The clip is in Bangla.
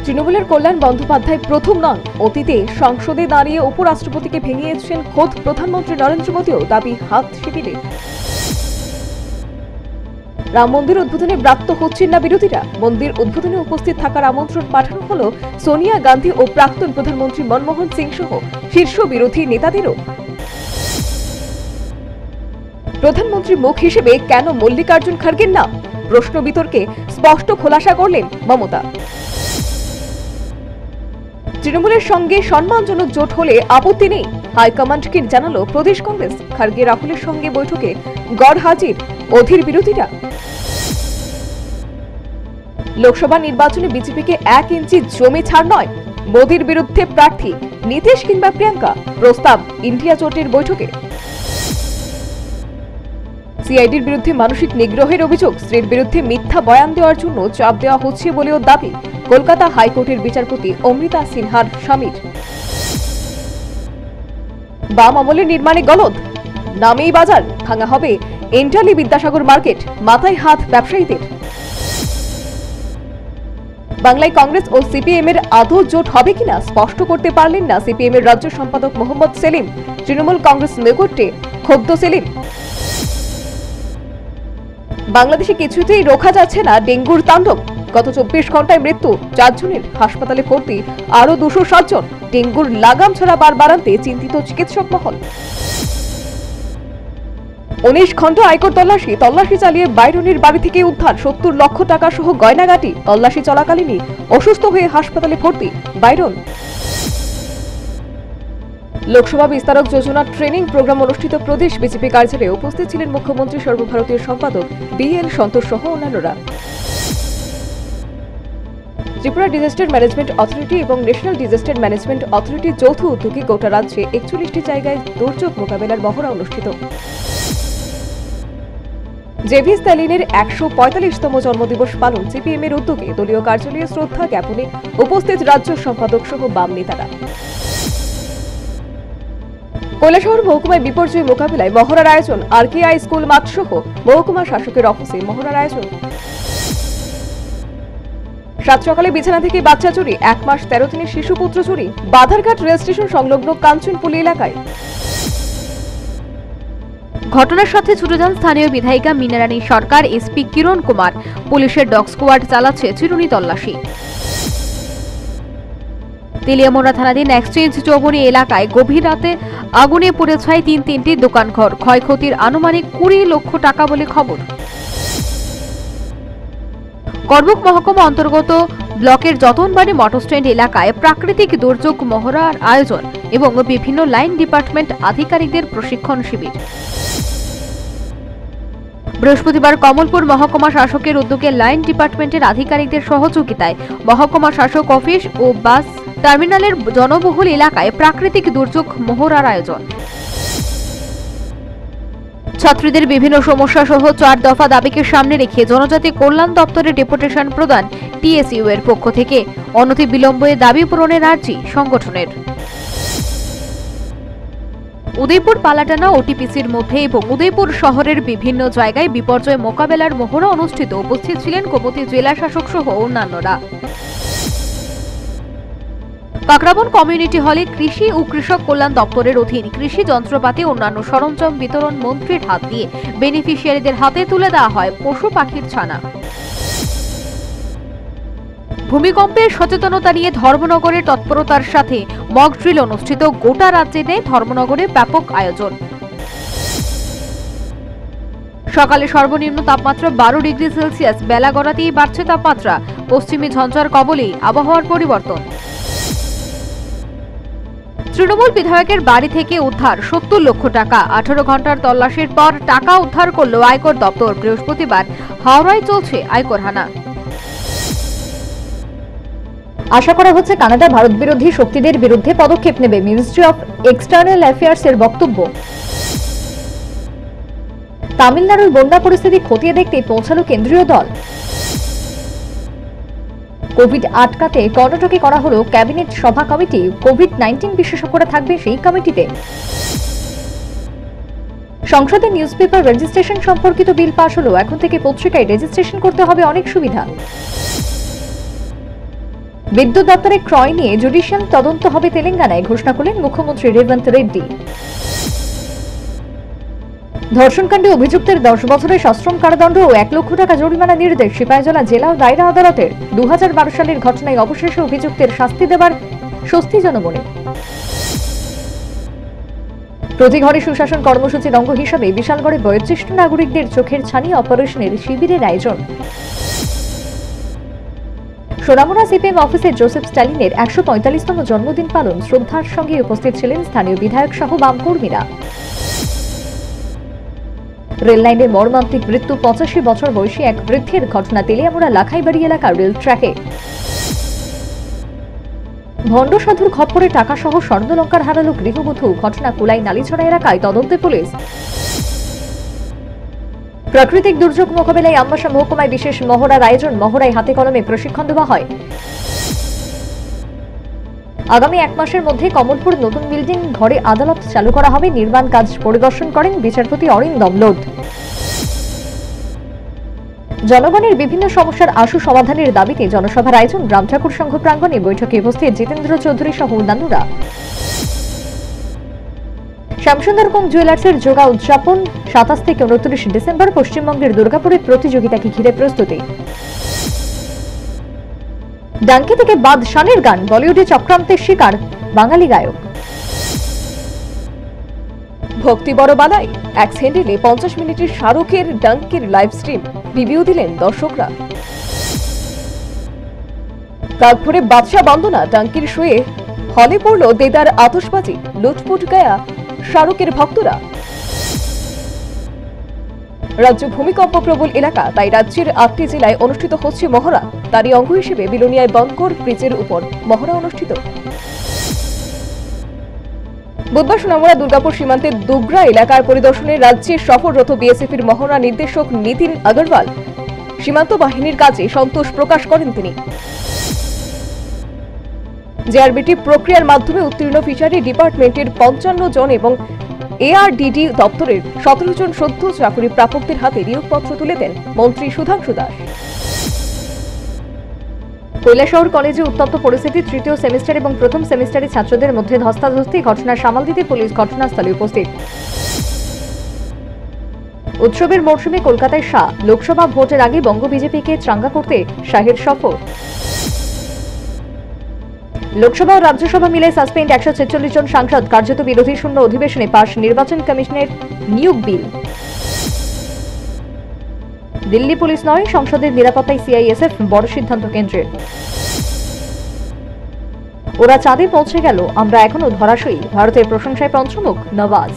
তৃণমূলের কল্যাণ বন্দ্যোপাধ্যায় প্রথম নন। অতীতে সংসদে দাঁড়িয়ে উপরাষ্ট্রপতিকে ভেঙিয়েছেন খোদ প্রধানমন্ত্রী নরেন্দ্র মোদীও, দাবি হাত শিবিরের। রাম মন্দির উদ্বোধনে ব্রাত্য হচ্ছেন না বিরোধীরা। মন্দির উদ্বোধনে উপস্থিত থাকার আমন্ত্রণ পাঠানো হল সোনিয়া গান্ধী ও প্রাক্তন প্রধানমন্ত্রী মনমোহন সিং সহ শীর্ষ বিরোধী নেতাদেরও। প্রধানমন্ত্রী মুখ হিসেবে কেন মল্লিকার্জুন খার্গের নাম? প্রশ্ন বিতর্কে স্পষ্ট খোলাসা করলেন মমতা। তৃণমূলের সঙ্গে সম্মানজনক জোট হলে আপত্তি নেই, হাইকমান্ডকে জানালো প্রদেশ কংগ্রেস। খার্গে রাহুলের সঙ্গে বৈঠকে গড় হাজির অধীর বিরোধীরা। লোকসভা নির্বাচনে বিজেপিকে 1 ইঞ্চি জমি ছাড় নয়, মোদীর বিরুদ্ধে প্রার্থী নীতিশ কিংবা প্রিয়াঙ্কা, প্রস্তাব ইন্ডিয়া জোটের বৈঠকে। সিআইডির বিরুদ্ধে মানসিক নিগ্রহের অভিযোগ, স্ত্রীর বিরুদ্ধে মিথ্যা বয়ান দেওয়ার জন্য চাপ দেওয়া হচ্ছে বলেও দাবি কলকাতা হাইকোর্টের বিচারপতি অমৃতা সিনহার স্বামীর। বাম আমলে নির্মাণে গলদ, নামেই বাজার, ভাঙা হবে এন্টালি বিদ্যাসাগর মার্কেট, মাথায় হাত ব্যবসায়ীদের। বাংলায় কংগ্রেস ও সিপিএম এর আদৌ জোট হবে কিনা স্পষ্ট করতে পারলেন না সিপিএম এর রাজ্য সম্পাদক মোহাম্মদ সেলিম। তৃণমূল কংগ্রেস নৈকট্যে ক্ষুব্ধ সেলিম। বাংলাদেশে কিছুতেই রোখা যাচ্ছে না ডেঙ্গুর তাণ্ডব। গত 24 ঘন্টায় মৃত্যু 4 জনের, হাসপাতালে ভর্তি আরো 207 জন। ডেঙ্গুর লাগাম ছাড়া বাড়াতে চিন্তিত চিকিৎসক মহল। 19 ঘন্টা আয়কর তল্লাশি চালিয়ে বাইরনের বাড়ি থেকে উদ্ধার 70 লক্ষ টাকা সহ গয়নাগাটি। তল্লাশি চলাকালীনই অসুস্থ হয়ে হাসপাতালে ভর্তি বাইরন। লোকসভা বিস্তারক যোজনা ট্রেনিং প্রোগ্রাম অনুষ্ঠিত প্রদেশ বিজেপি কার্যালয়ে উপস্থিত ছিলেন মুখ্যমন্ত্রী সর্বভারতীয় সম্পাদক BL সন্তোষ সহ অন্যান্যরা। ত্রিপুরা ডিজাস্টার ম্যানেজমেন্ট অথরিটি এবং ন্যাশনাল ডিজাস্টার ম্যানেজমেন্ট অথরিটির যৌথ উদ্যোগে গোটা রাজ্যে 41টি জায়গায় দুর্যোগ মোকাবেলার মহড়া অনুষ্ঠিত। জেভি স্ট্যালিনের 145তম জন্মদিবস পালন সিপিএম এর উদ্যোগে দলীয় কার্যালয়ে শ্রদ্ধা জ্ঞাপনে উপস্থিত রাজ্য সম্পাদক সহ বাম নেতারা। কৈলাসহর মহকুমায় বিপর্যয় মোকাবিলায় মহড়ার আয়োজন। RKI স্কুল মাঠ সহ মহকুমা শাসকের অফিসে মহড়ার আয়োজন। সাত সকালে বিছানা থেকে বাচ্চা চুরি, 1 মাস 13 দিনের শিশুপুত্র চুরি বাধারঘাট রেল স্টেশন সংলগ্ন কাঞ্চনপুলি এলাকায়। ঘটনার সাথে ছুটে যান স্থানীয় বিধায়িকা মীনারানী সরকার। এসপি কিরণ কুমার পুলিশের ডগ স্কোয়াড চালাচ্ছে চিরুনি তল্লাশি। তেলিয়ামোড়া থানাধীন এক্সচেঞ্জ চৌমুহনী এলাকায় গভীর রাতে আগুনে পুড়ে ছাই 3টি দোকানঘর, ক্ষয়ক্ষতির আনুমানিক 20 লক্ষ টাকা বলে খবর। করবুক মহকুমা অন্তর্গত ব্লকের যতনবাড়ি মোটরস্ট্যান্ড এলাকায় প্রাকৃতিক দুর্যোগ মহড়ার আয়োজন এবং বিভিন্ন লাইন ডিপার্টমেন্ট আধিকারিকদের প্রশিক্ষণ শিবির। বৃহস্পতিবার কমলপুর মহকুমা শাসকের উদ্যোগে লাইন ডিপার্টমেন্টের আধিকারিকদের সহযোগিতায় মহকুমা শাসক অফিস ও বাস টার্মিনালের জনবহুল এলাকায় প্রাকৃতিক দুর্যোগ মহড়ার আয়োজন। ছাত্রীদের বিভিন্ন সমস্যা সহ 4 দফা দাবিকে সামনে রেখে জনজাতি কল্যাণ দপ্তরের ডেপুটেশন প্রদান TSU এর পক্ষ থেকে। অনতি বিলম্বে দাবি পূরণের আর্জি সংগঠনের। উদয়পুর পালাটানা OTPCর মধ্যে এবং উদয়পুর শহরের বিভিন্ন জায়গায় বিপর্যয় মোকাবেলার মহড়া অনুষ্ঠিত। উপস্থিত ছিলেন গোমতী জেলা শাসক সহ অন্যান্যরা। কাকরাবন কমিউনিটি হলে কৃষি ও কৃষক কল্যাণ দপ্তরের অধীন কৃষি যন্ত্রপাতি অন্যান্য সরঞ্জাম বিতরণ মন্ত্রীর হাত দিয়ে বেনিফিশিয়ারিদের হাতে তুলে দেওয়া হয় পশু পাখির ছানা। ভূমিকম্পের সচেতনতা নিয়ে ধর্মনগরের তৎপরতার সাথে মক ড্রিল অনুষ্ঠিত। গোটা রাজ্যে নেই ধর্মনগরে ব্যাপক আয়োজন। সকালে সর্বনিম্ন তাপমাত্রা 12 ডিগ্রি সেলসিয়াস, বেলা গড়াতেই বাড়ছে তাপমাত্রা। পশ্চিমী ঝঞ্ঝার কবলেই আবহাওয়ার পরিবর্তন। তৃণমূল বিধায়কের বাড়ি থেকে উদ্ধার 70 লক্ষ টাকা। 18 ঘন্টার তল্লাশির পর টাকা উদ্ধার করল আয়কর দপ্তর। বৃহস্পতিবার হাওড়ায় চলছে আয়কর হানা। আশা করা হচ্ছে কানাডা ভারত বিরোধী শক্তিদের বিরুদ্ধে পদক্ষেপ নেবে, মিনিস্ট্রি অফ এক্সটার্নাল অ্যাফেয়ার্স এর বক্তব্য। তামিলনাড়ুর বন্যা পরিস্থিতি খতিয়ে দেখতে পৌঁছালো কেন্দ্রীয় দল। কোভিড আটকাতে কর্ণাটকে করা হলো ক্যাবিনেট সভা কমিটি। কোভিড-19 বিশেষজ্ঞরা থাকবে সেই কমিটিতে। সংসদে নিউজপেপার রেজিস্ট্রেশন সম্পর্কিত বিল পাস হলো। এখন থেকে পত্রিকায় রেজিস্ট্রেশন করতে হবে অনেক সুবিধা। বিদ্যুৎ দপ্তরের ক্রয় নিয়ে জুডিশিয়াল তদন্ত হবে তেলেঙ্গানায়, ঘোষণা করলেন মুখ্যমন্ত্রী রেবন্ত রেড্ডি। ধর্ষণকাণ্ডে অভিযুক্তের 10 বছরের সশ্রম কারাদণ্ড ও 1 লক্ষ টাকা জরিমানা নির্দেশ সিপাহীজলা জেলা ও দায়রা আদালতের। 2012 সালের ঘটনায় অবশেষে অভিযুক্তের শাস্তি দেবার স্বস্তি জনমনে। প্রতি ঘরে সুশাসন কর্মসূচির অঙ্গ হিসাবে বিশালগড়ে বয়োজ্যেষ্ঠ নাগরিকদের চোখের ছানি অপারেশনের শিবিরের আয়োজন। সোনামুড়া সিপিএম অফিসে জোসেফ স্ট্যালিনের 145তম জন্মদিন পালন, শ্রদ্ধার সঙ্গে উপস্থিত ছিলেন স্থানীয় বিধায়ক সহ বাম কর্মীরা। রেললাইনে মর্মান্তিক মৃত্যু, 85 বছর বয়সী এক বৃদ্ধের, ঘটনা তেলিয়ামুড়া লাখাইবাড়ি এলাকার রেল ট্র্যাকে। ভণ্ড সাধুর খপ্পরে টাকা সহ স্বর্ণলঙ্কার হারালো গৃহবধূ, ঘটনা কুলাই নালিছড়া এলাকায়, তদন্তে পুলিশ। প্রাকৃতিক দুর্যোগ মোকাবিলায় আমবাসা মহকুমায় বিশেষ মহড়ার আয়োজন, মহড়ায় হাতে কলমে প্রশিক্ষণ দেওয়া হয়। আগামী 1 মাসের মধ্যে কমলপুর নতুন বিল্ডিং ঘরে আদালত চালু করা হবে, নির্মাণ কাজ পরিদর্শন করেন বিচারপতি অরিন্দম লোধ। জনগণের বিভিন্ন সমস্যার আশু সমাধানের দাবিতে জনসভার আয়োজন, রাম ঠাকুর সংঘ প্রাঙ্গণে, বৈঠকে উপস্থিত জিতেন্দ্র চৌধুরী সহ অন্যান্যরা। শ্যামসুন্দর কোং জুয়েলার্সের যোগা উদযাপন 27 থেকে 29 ডিসেম্বর, পশ্চিমবঙ্গের দুর্গাপুরের প্রতিযোগিতাকে ঘিরে প্রস্তুতি। ডাঙ্কি থেকে বাদশানের গান, বলিউডে চক্রান্তের শিকার বাঙালি গায়ক। ভক্তি বড় বালাই, এক স্যান্ডেলে 50 মিনিটের শাহরুখের ডাঙ্কির লাইভ স্ট্রিম, রিভিউ দিলেন দর্শকরা। কাকভরে বাদশা বন্দনা ডাঙ্কির শোয়ে হলে পড়ল দেদার আতশবাজি, লুটপুট গায়া শাহরুখের ভক্তরা। রাজ্য ভূমিকম্প প্রবল এলাকা, তাই রাজ্যের 8টি জেলায় অনুষ্ঠিত হচ্ছে মহড়া। তারই অঙ্গ হিসেবে বিলোনিয়ায় বনকর ব্রিজের উপর মহড়া অনুষ্ঠিত। বুধবার সোনামুড়া দুর্গাপুর সীমান্তের দুগরা এলাকার পরিদর্শনে রাজ্যে সফররত বিএসএফ এর মহড়া নির্দেশক নিতিন আগরওয়াল সীমান্ত বাহিনীর কাজে সন্তোষ প্রকাশ করেন তিনি। জেআরবিটি প্রক্রিয়ার মাধ্যমে উত্তীর্ণ ফিশারি ডিপার্টমেন্টের 55 জন এবং এআরডিডি দপ্তরের 17 জন সদ্য চাকরি প্রাপকদের হাতে নিয়োগপত্র তুলে দেন মন্ত্রী সুধাংশু দাস। কৈলাসহর কলেজে উত্তপ্ত পরিস্থিতি, 3য় সেমিস্টার এবং 1ম সেমিস্টারের ছাত্রদের মধ্যে ধস্তাধস্তি, ঘটনা সামাল দিতে পুলিশ ঘটনাস্থলে উপস্থিত। উৎসবের মরশুমে কলকাতায় শাহ, লোকসভা ভোটের আগে বঙ্গ বিজেপিকে চাঙ্গা করতে শাহের সফর। লোকসভা ও রাজ্যসভা মিলে সাসপেন্ড 146 জন সাংসদ, কার্যত বিরোধী শূন্য অধিবেশনে পাশ নির্বাচন কমিশনের নিয়োগ বিল। দিল্লি পুলিশ নয়, সংসদের নিরাপত্তায় সিআইএসএফ, বড় সিদ্ধান্ত কেন্দ্রের। ওরা চাঁদে পৌঁছে গেল, আমরা এখনো ধরাশয়ী, ভারতের প্রশংসায় পঞ্চমুখ নওয়াজ।